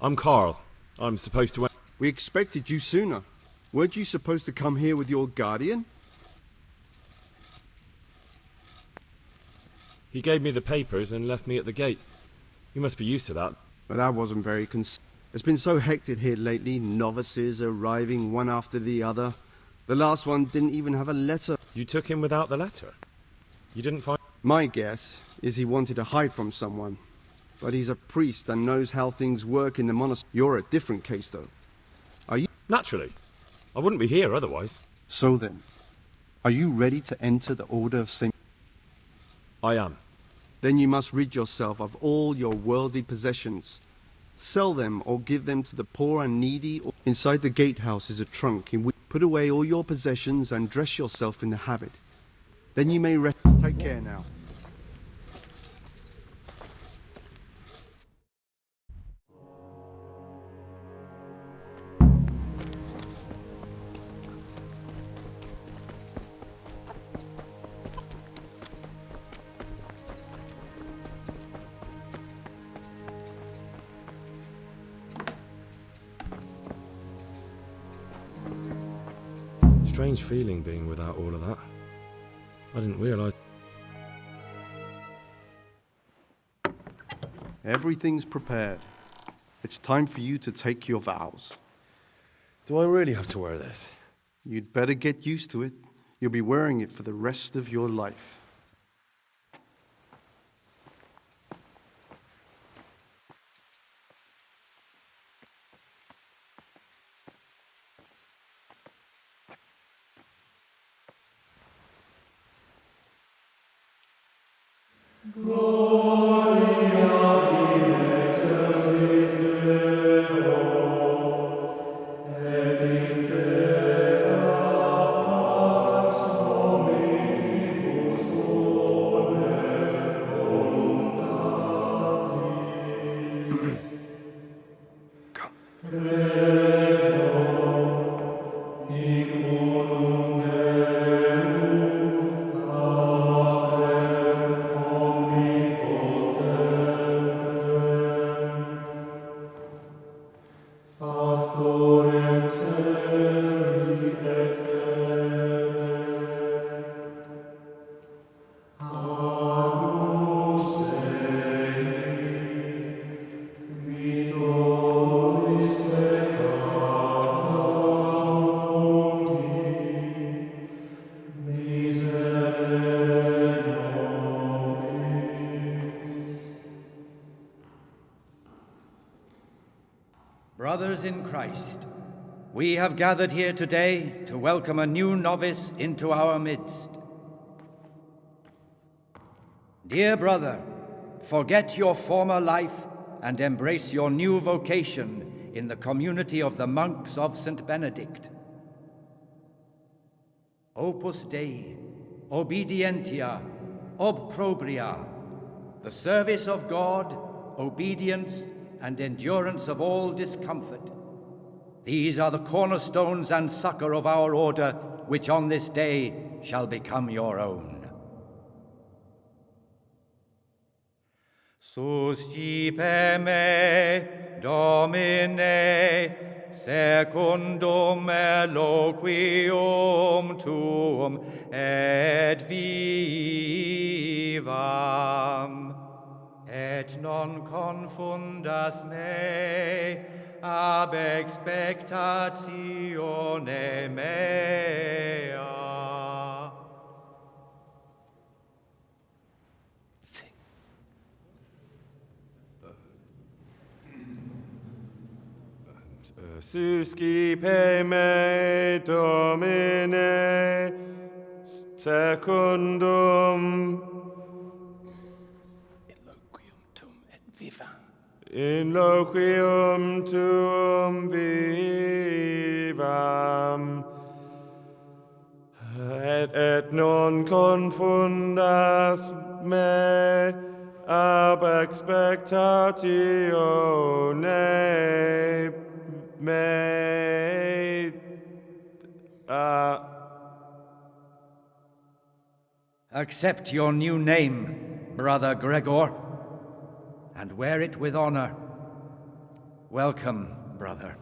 I'm Carl. I'm supposed to... We expected you sooner. Weren't you supposed to come here with your guardian? He gave me the papers and left me at the gate. You must be used to that. But that wasn't very It's been so hectic here lately, novices arriving one after the other. The last one didn't even have a letter. You took him without the letter? You didn't find... My guess is he wanted to hide from someone. But he's a priest and knows how things work in the monastery. You're a different case, though. Are you? Naturally. I wouldn't be here otherwise. So then, are you ready to enter the Order of St. I am. Then you must rid yourself of all your worldly possessions. Sell them or give them to the poor and needy. Inside the gatehouse is a trunk in which put away all your possessions and dress yourself in the habit. Then you may rest. Take care now. Strange feeling being without all of that. I didn't realize... Everything's prepared. It's time for you to take your vows. Do I really have to wear this? You'd better get used to it. You'll be wearing it for the rest of your life. Brothers in Christ, we have gathered here today to welcome a new novice into our midst. Dear brother, forget your former life and embrace your new vocation in the community of the monks of St. Benedict. Opus Dei, obedientia, obprobria, the service of God, obedience, and endurance of all discomfort. These are the cornerstones and succor of our order, which on this day shall become your own. Suscipe me, Domine, secundum eloquium tuum et vivam. Et non confundas me ab expectatione mea. Suscipe me, Domine, secundum in loquium tuum vivam, et non confundas me ab expectatione mea. Accept your new name, Brother Gregor, and wear it with honor. Welcome, brother.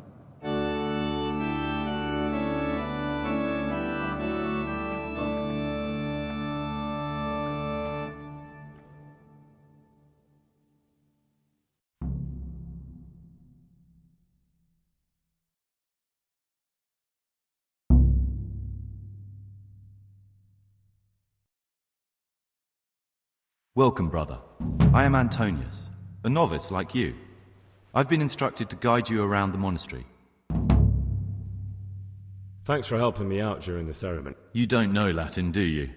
Welcome, brother. I am Antonius, a novice like you. I've been instructed to guide you around the monastery. Thanks for helping me out during the ceremony. You don't know Latin, do you?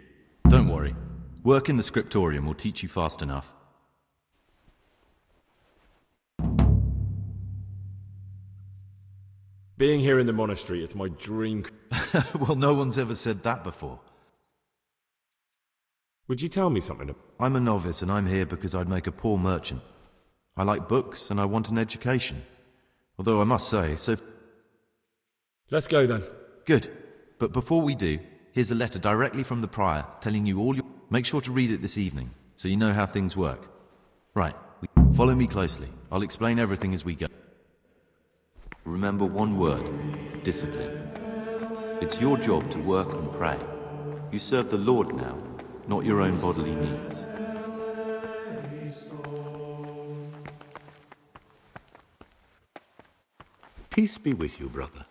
Don't worry. Work in the scriptorium will teach you fast enough. Being here in the monastery is my dream. Well, no one's ever said that before. Would you tell me something? I'm a novice and I'm here because I'd make a poor merchant. I like books and I want an education. Although I must say, Let's go then. Good. But before we do, here's a letter directly from the prior telling you all your... Make sure to read it this evening, so you know how things work. Right. Follow me closely. I'll explain everything as we go. Remember one word. Discipline. It's your job to work and pray. You serve the Lord now, not your own bodily needs. Peace be with you, brother.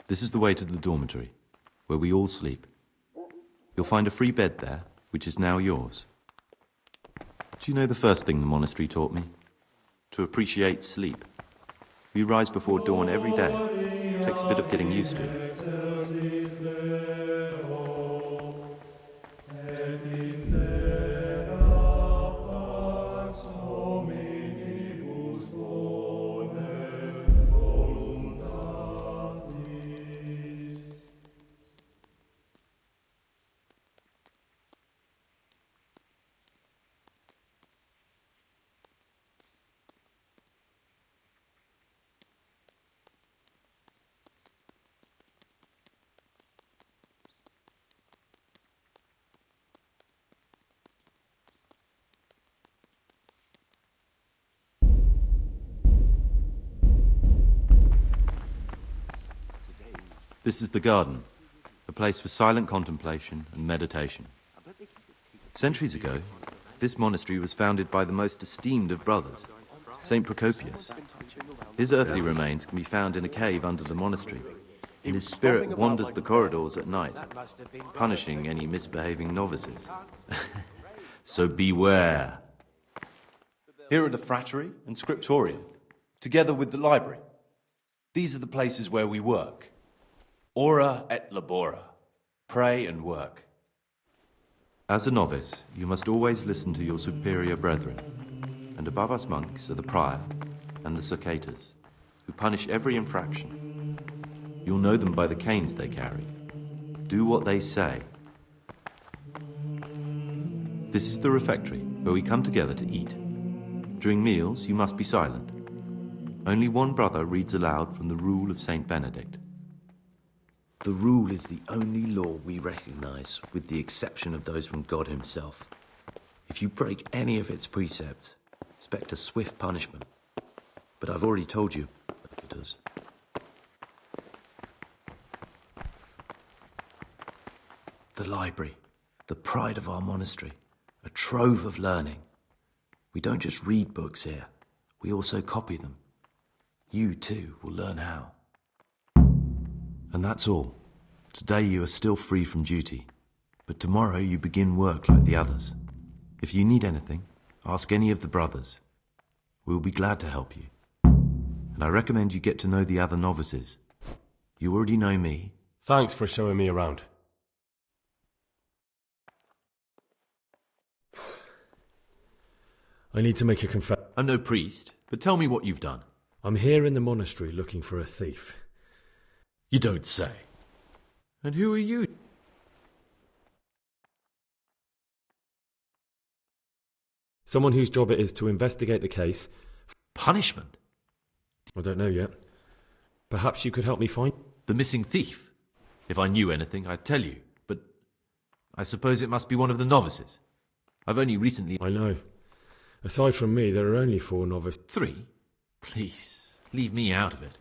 This is the way to the dormitory, where we all sleep. You'll find a free bed there, which is now yours. Do you know the first thing the monastery taught me? To appreciate sleep. We rise before dawn every day. It takes a bit of getting used to. This is the garden, a place for silent contemplation and meditation. Centuries ago, this monastery was founded by the most esteemed of brothers, Saint Procopius. His earthly remains can be found in a cave under the monastery, and his spirit wanders the corridors at night, punishing any misbehaving novices. So beware. Here are the frattery and scriptorium, together with the library. These are the places where we work. Ora et labora. Pray and work. As a novice, you must always listen to your superior brethren. And above us monks are the prior and the cicatas, who punish every infraction. You'll know them by the canes they carry. Do what they say. This is the refectory, where we come together to eat. During meals, you must be silent. Only one brother reads aloud from the rule of Saint Benedict. The rule is the only law we recognize, with the exception of those from God himself. If you break any of its precepts, expect a swift punishment. But I've already told you it does. The library, the pride of our monastery, a trove of learning. We don't just read books here, we also copy them. You too will learn how. And that's all. Today you are still free from duty, but tomorrow you begin work like the others. If you need anything, Ask any of the brothers. We'll be glad to help you. And I recommend you get to know the other novices. You already know me. Thanks for showing me around. I need to make a confession. I'm no priest, but tell me what you've done. I'm here in the monastery looking for a thief. You don't say. And who are you? Someone whose job it is to investigate the case. Punishment? I don't know yet. Perhaps you could help me find... The missing thief? If I knew anything, I'd tell you, but I suppose it must be one of the novices. I've only recently... I know. Aside from me, there are only 4 novices. 3? Please, leave me out of it.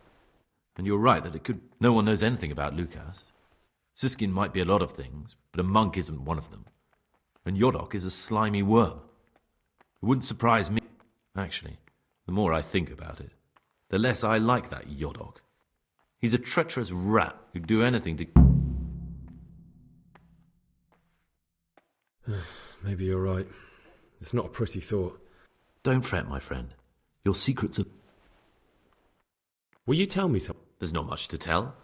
And you're right that it could... No one knows anything about Lucas. Siskin might be a lot of things, but a monk isn't one of them. And Yodok is a slimy worm. It wouldn't surprise me. Actually, the more I think about it, the less I like that Yodok. He's a treacherous rat who'd do anything to... Maybe you're right. It's not a pretty thought. Don't fret, my friend. Your secrets are... Will you tell me something? There's not much to tell.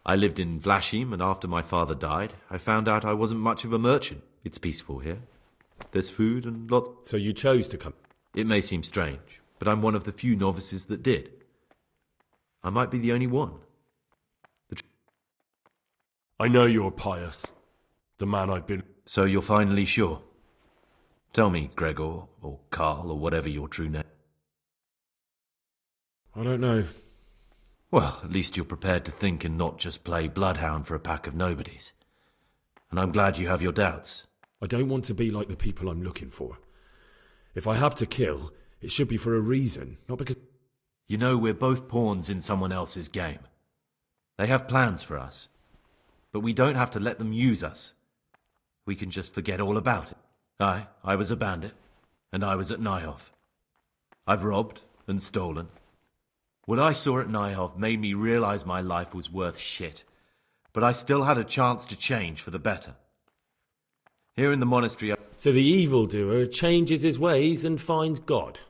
I lived in Vlashim, and after my father died, I found out I wasn't much of a merchant. It's peaceful here. There's food and lots... So you chose to come? It may seem strange, but I'm one of the few novices that did. I might be the only one. I know you're pious. The man I've been... So you're finally sure? Tell me, Gregor, or Carl, or whatever your true name... I don't know. Well, at least you're prepared to think and not just play bloodhound for a pack of nobodies. And I'm glad you have your doubts. I don't want to be like the people I'm looking for. If I have to kill, it should be for a reason, not because... You know, we're both pawns in someone else's game. They have plans for us. But we don't have to let them use us. We can just forget all about it. I was a bandit, and I was at Nyhoff. I've robbed and stolen. What I saw at Nyhoff made me realize my life was worth shit, but I still had a chance to change for the better. Here in the monastery... So the evildoer changes his ways and finds God.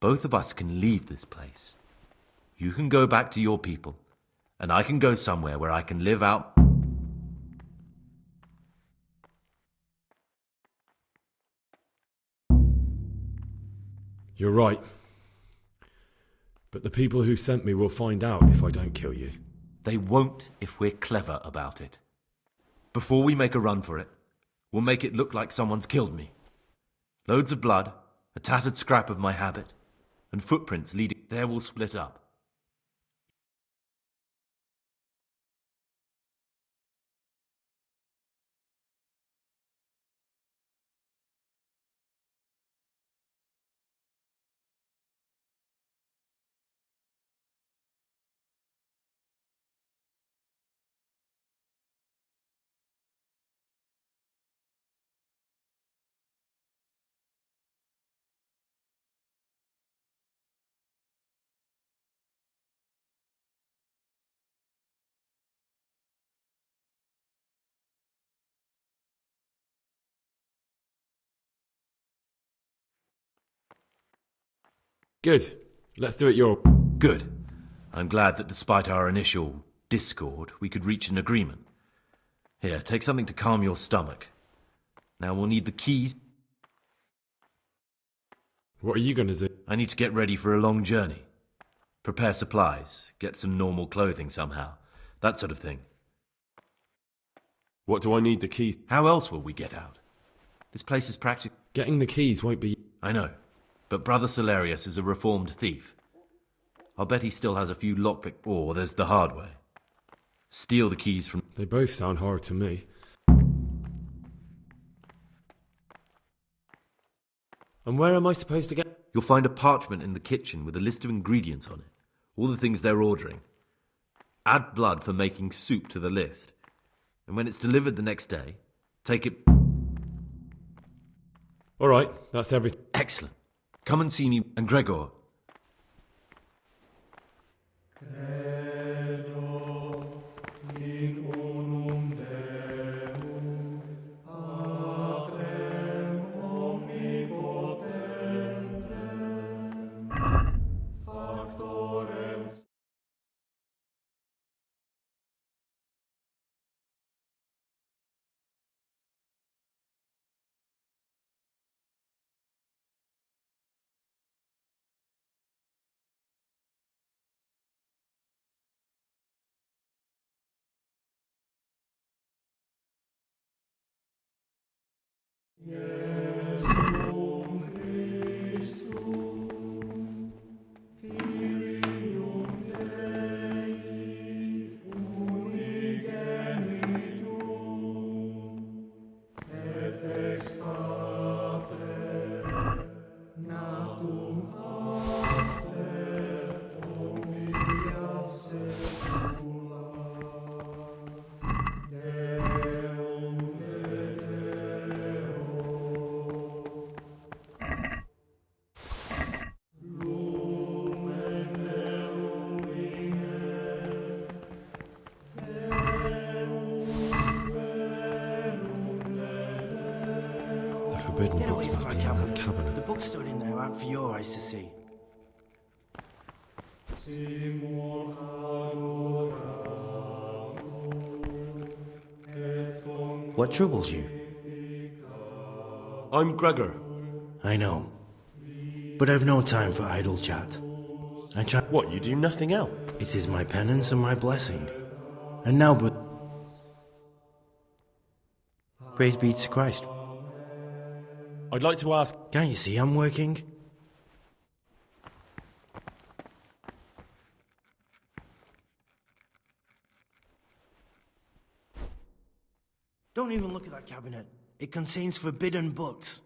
Both of us can leave this place. You can go back to your people, and I can go somewhere where I can live out... You're right. But the people who sent me will find out if I don't kill you. They won't if we're clever about it. Before we make a run for it, we'll make it look like someone's killed me. Loads of blood, a tattered scrap of my habit, and footprints leading... There we'll split up. Good. Let's do it your... Good. I'm glad that despite our initial discord, we could reach an agreement. Here, take something to calm your stomach. Now we'll need the keys. What are you going to do? I need to get ready for a long journey. Prepare supplies, get some normal clothing somehow. That sort of thing. What do I need the keys? How else will we get out? This place is practically... Getting the keys won't be... I know, but Brother Solarius is a reformed thief. I'll bet he still has a few lockpick... Or there's the hard way. Steal the keys from... They both sound hard to me. And where am I supposed to get... You'll find a parchment in the kitchen with a list of ingredients on it. All the things they're ordering. Add blood for making soup to the list. And when it's delivered the next day, take it... All right, that's everything. Excellent. Come and see me and Gregor. The forbidden Get away books from must our be in that cabinet. cabinet. The books stored in there aren't for your eyes to see. What troubles you? I'm Gregor. I know. But I've no time for idle chat. I try. What, you do nothing else? It is my penance and my blessing. And now, but praise be to Christ. I'd like to ask... Can't you see I'm working? Don't even look at that cabinet. It contains forbidden books.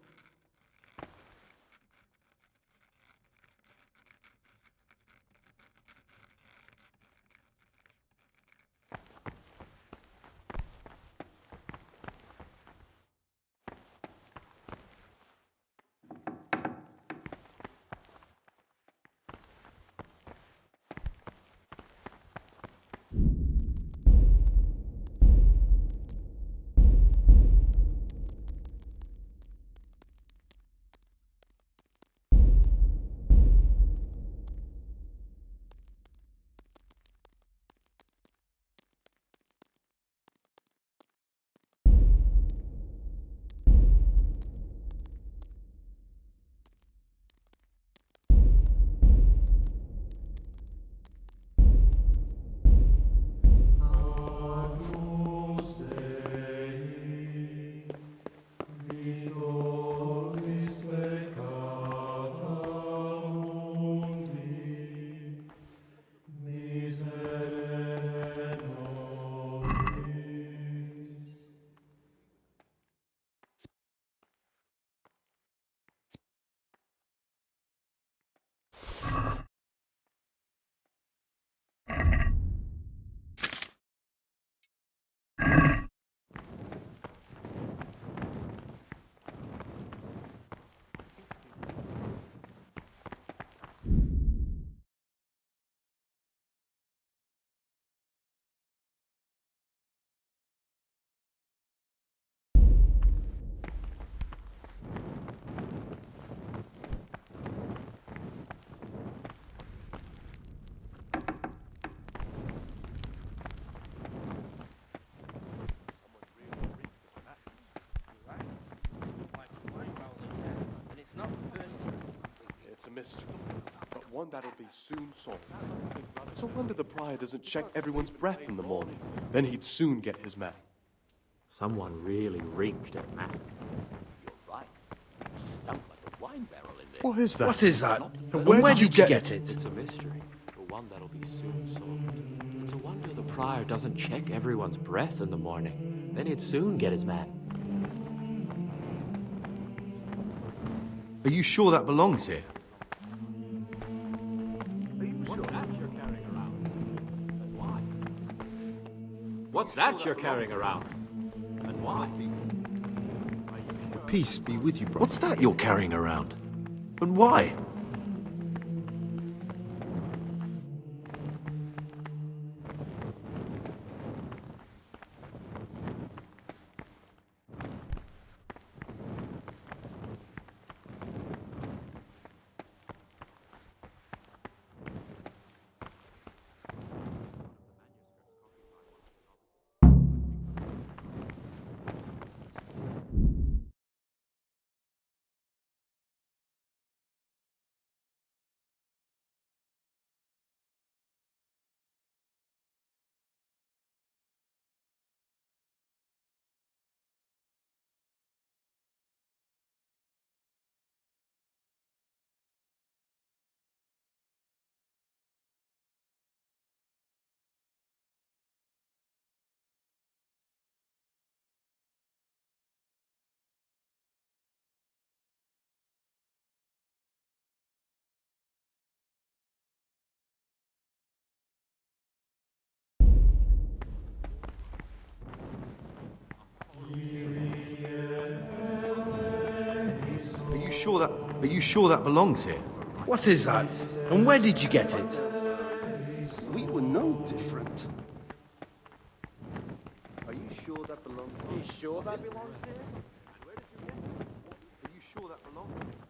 It's a mystery, but one that'll be soon solved. It's a wonder the prior doesn't check everyone's breath in the morning. Then he'd soon get his man. Someone really reeked at Matt. You're right. It stunk like a wine barrel in there. What is that? What is that? And where did you get it? It's a mystery, but one that'll be soon solved. It's a wonder the prior doesn't check everyone's breath in the morning. Then he'd soon get his man. Are you sure that belongs here? What's that you're carrying around? And why? What's that you're carrying around? And why? Peace be with you, brother. What's that you're carrying around? And why? you sure that belongs here? What is that? And where did you get it? We were no different. Are you sure that belongs here? Are you sure that belongs here? Are you sure that belongs here?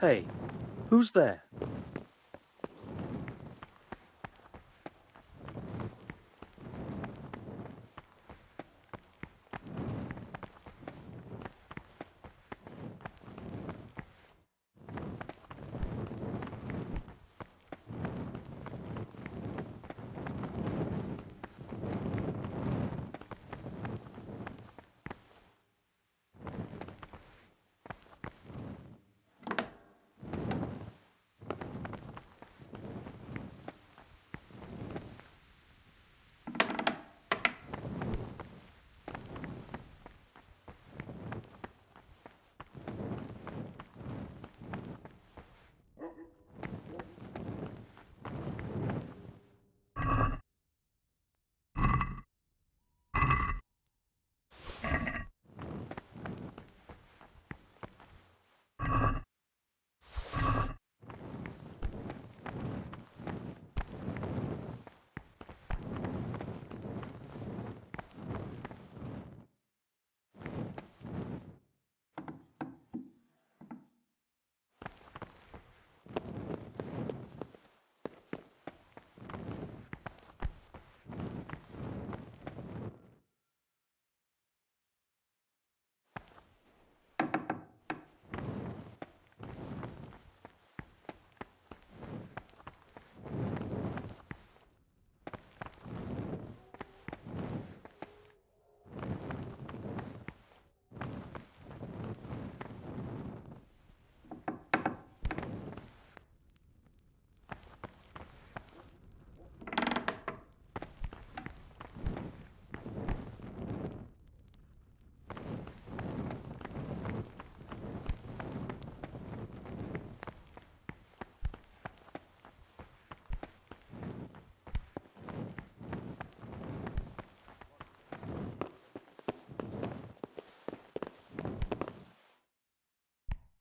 Hey, who's there?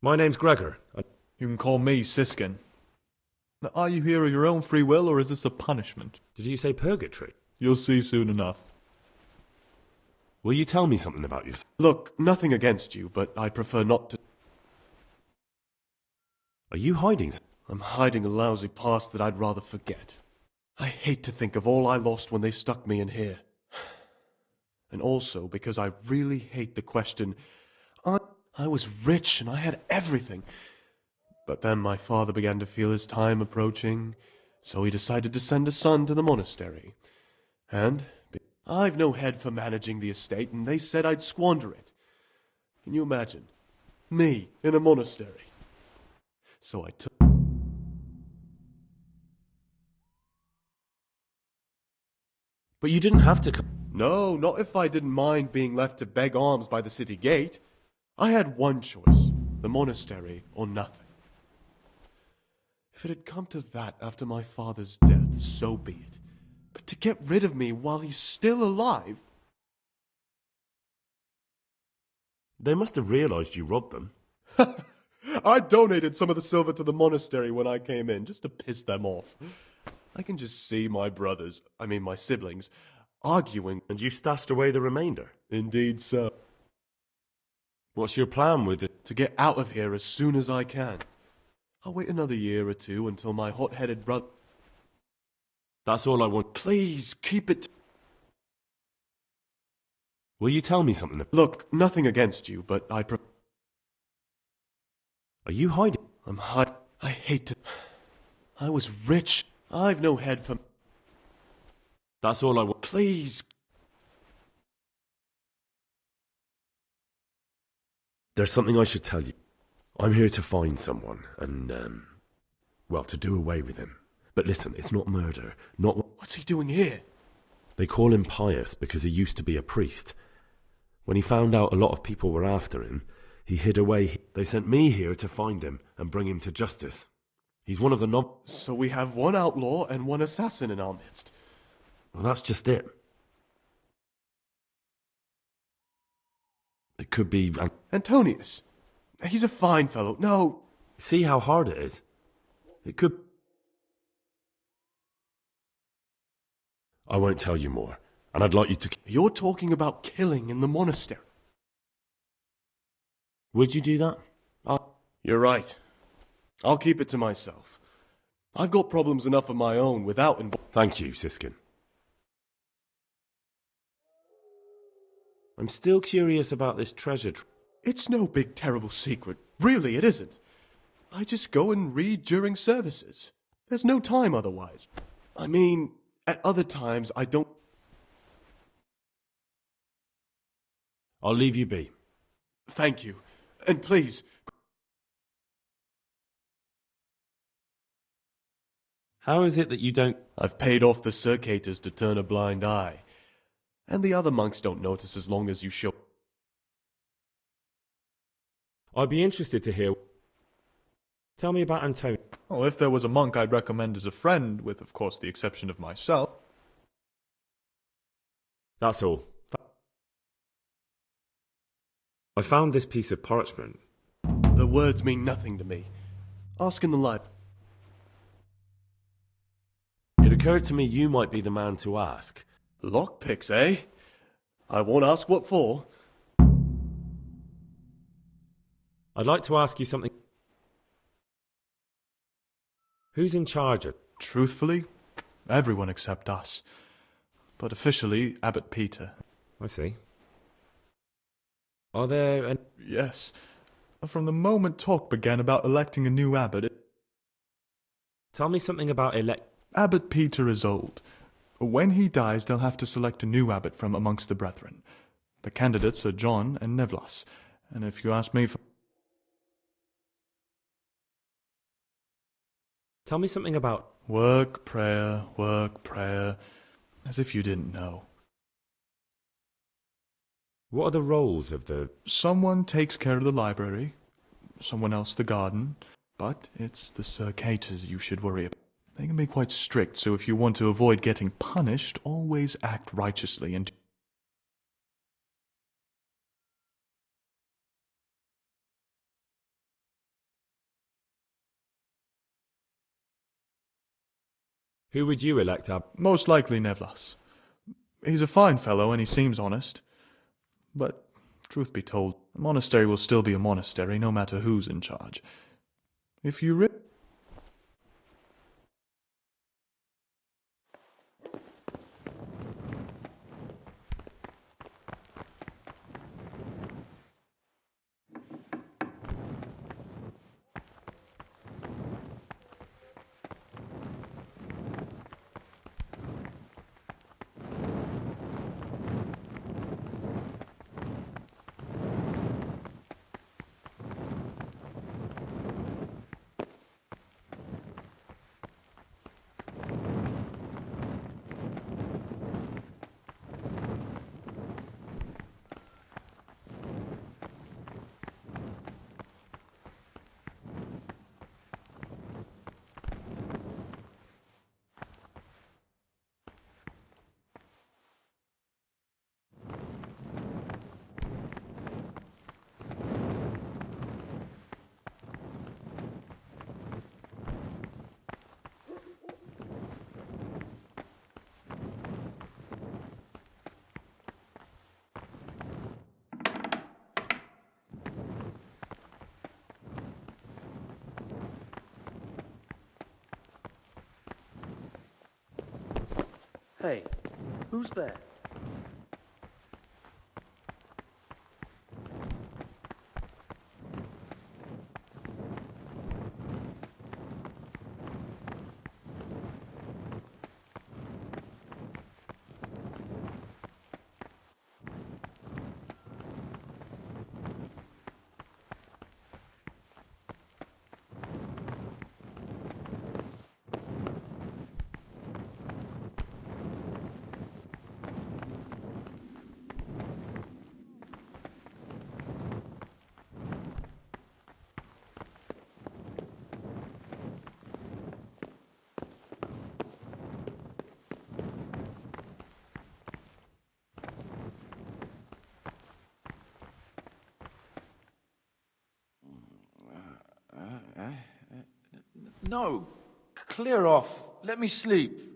My name's Gregor. You can call me Siskin. Now, are you here of your own free will, or is this a punishment? Did you say purgatory? You'll see soon enough. Will you tell me something about yourself? Look, nothing against you, but I prefer not to. Are you hiding? I'm hiding a lousy past that I'd rather forget. I hate to think of all I lost when they stuck me in here. And also because I really hate the question. I was rich and I had everything. But then my father began to feel his time approaching, so he decided to send a son to the monastery. And I've no head for managing the estate, and they said I'd squander it. Can you imagine? Me in a monastery. So I took... But you didn't have to come. No, not if I didn't mind being left to beg alms by the city gate. I had one choice, the monastery or nothing. If it had come to that after my father's death, so be it. But to get rid of me while he's still alive... They must have realised you robbed them. I donated some of the silver to the monastery when I came in, just to piss them off. I can just see my my siblings, arguing. And you stashed away the remainder? Indeed so. What's your plan with it? To get out of here as soon as I can. I'll wait another year or two until my hot-headed brother... That's all I want. Please, keep it... Will you tell me something? Look, nothing against you, but I Are you hiding? I hate to... I was rich. I've no head for... That's all I want. Please... There's something I should tell you. I'm here to find someone and, well, to do away with him. But listen, it's not murder, not... What's he doing here? They call him pious because he used to be a priest. When he found out a lot of people were after him, he hid away. They sent me here to find him and bring him to justice. He's one of the So we have one outlaw and one assassin in our midst. Well, that's just it. It could be... Antonius. He's a fine fellow. No. See how hard it is? It could... I won't tell you more, and I'd like you to... You're talking about killing in the monastery. Would you do that? You're right. I'll keep it to myself. I've got problems enough of my own without Thank you, Siskin. I'm still curious about this treasure. It's no big terrible secret. Really, it isn't. I just go and read during services. There's no time otherwise. I mean, at other times I don't... I'll leave you be. Thank you. And please... How is it that you don't... I've paid off the circators to turn a blind eye. And the other monks don't notice as long as you show... I'd be interested to hear... Tell me about Antonio. Oh, if there was a monk I'd recommend as a friend, with of course the exception of myself. That's all. I found this piece of parchment. The words mean nothing to me. Ask in the library. It occurred to me you might be the man to ask. Lockpicks, eh? I won't ask what for. I'd like to ask you something. Who's in charge of... Truthfully, everyone except us. But officially, Abbot Peter. I see. Are there... Yes. From the moment talk began about electing a new abbot... Tell me something about Abbot Peter is old. When he dies, they'll have to select a new abbot from amongst the brethren. The candidates are John and Nevlas. And if you ask me for... Tell me something about... Work, prayer, as if you didn't know. What are the roles of the... Someone takes care of the library, someone else the garden, but it's the circators you should worry about. They can be quite strict, so if you want to avoid getting punished, always act righteously and... Who would you elect up? Most likely Nevlas. He's a fine fellow and he seems honest. But, truth be told, the monastery will still be a monastery no matter who's in charge. If you Hey, who's there? No, clear off. Let me sleep.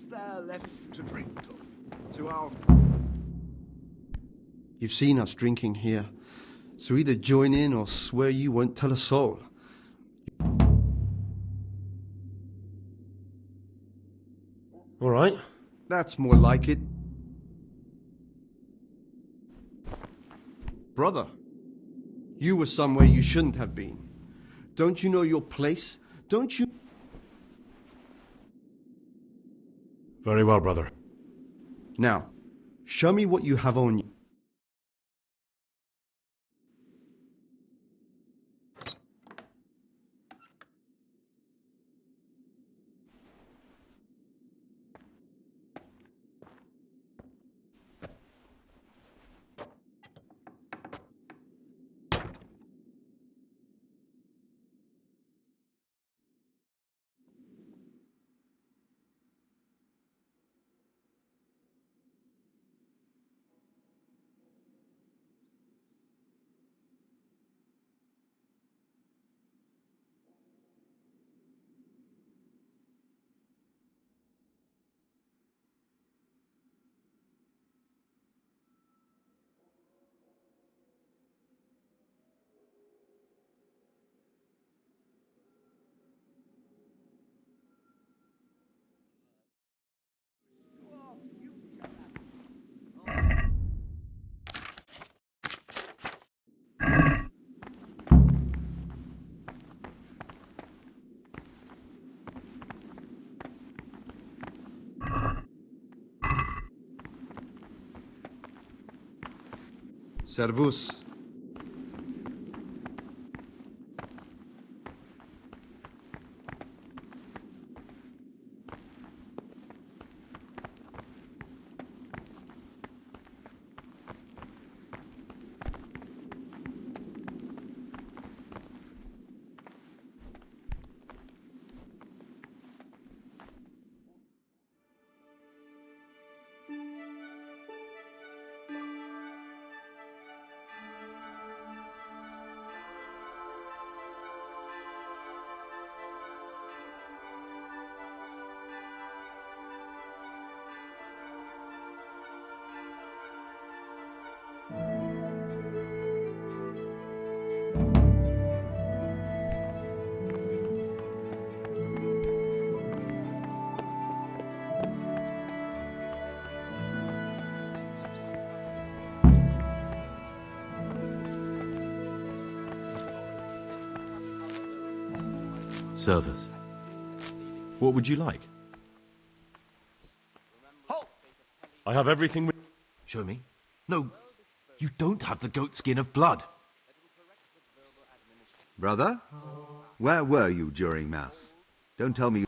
there left to drink? To our... You've seen us drinking here, so either join in or swear you won't tell a soul. All right. That's more like it. Brother, you were somewhere you shouldn't have been. Don't you know your place? Don't you... Very well, brother. Now, show me what you have on you. Servus. Service. What would you like? I have everything. Show me. No, you don't have the goat skin of blood. Brother, where were you during Mass? Don't tell me...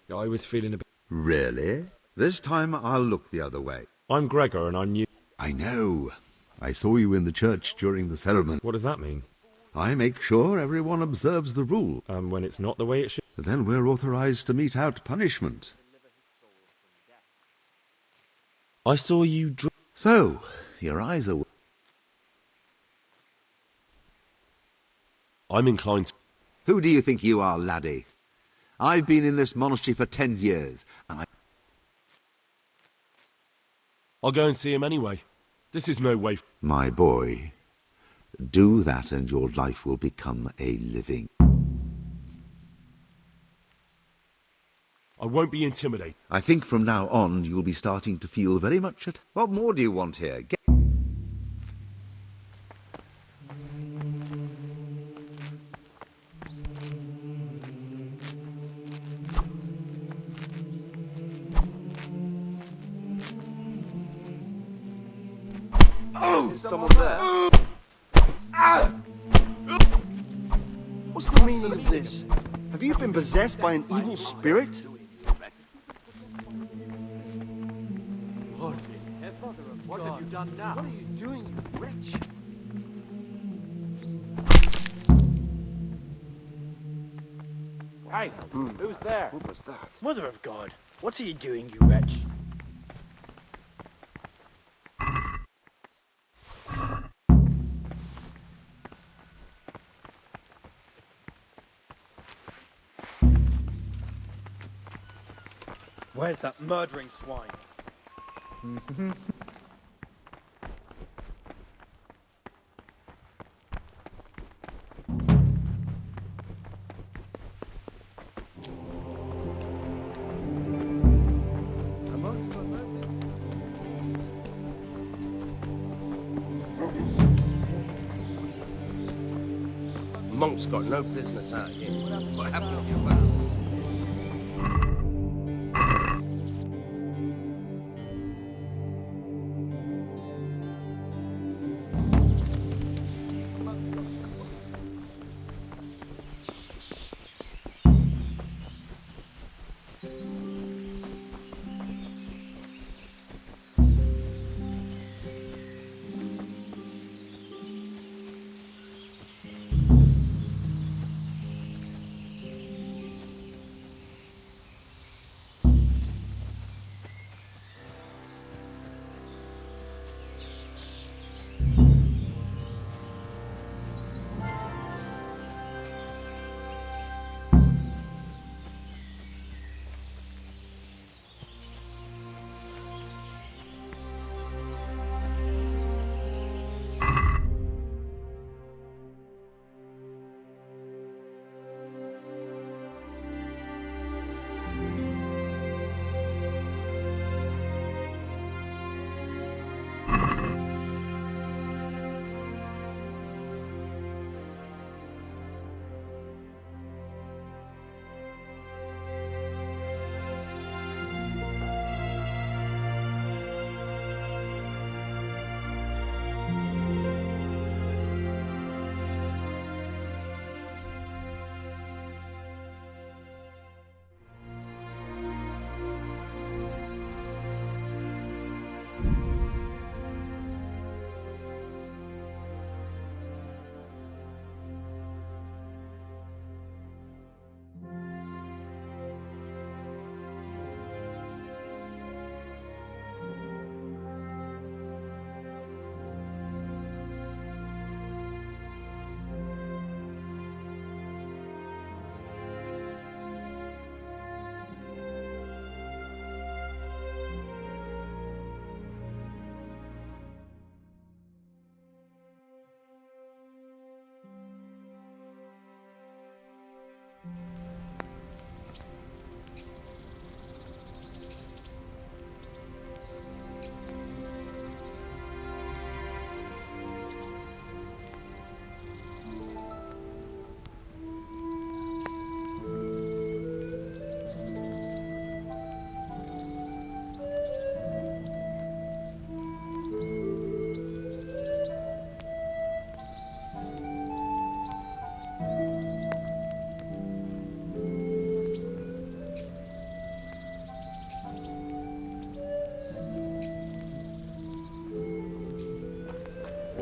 I was feeling a bit... Really? This time I'll look the other way. I'm Gregor and I'm new. I know. I saw you in the church during the ceremony. What does that mean? I make sure everyone observes the rule. When it's not the way it should... Then we're authorized to mete out punishment. I saw you So, your eyes are... I'm inclined to... Who do you think you are, laddie? I've been in this monastery for 10 years, and I'll go and see him anyway. This is no way... My boy, do that and your life will become a living. I won't be intimidated. I think from now on you'll be starting to feel very much at... What more do you want here? Is someone there? What's the meaning of this? Have you been possessed by an evil spirit? What have you done now? What are you doing, you wretch? Hey, who's there? What was that? Mother of God, what are you doing, you wretch? Where's that murdering swine? Monk's got no business out here. What happened to your vow?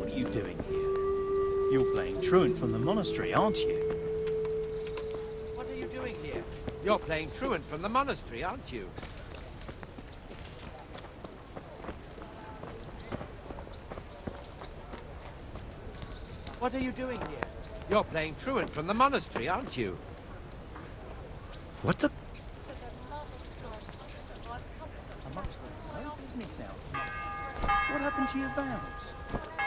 What are you doing here? You're playing truant from the monastery, aren't you? What are you doing here? You're playing truant from the monastery, aren't you? What are you doing here? You're playing truant from the monastery, aren't you? What the? What happened to your vows?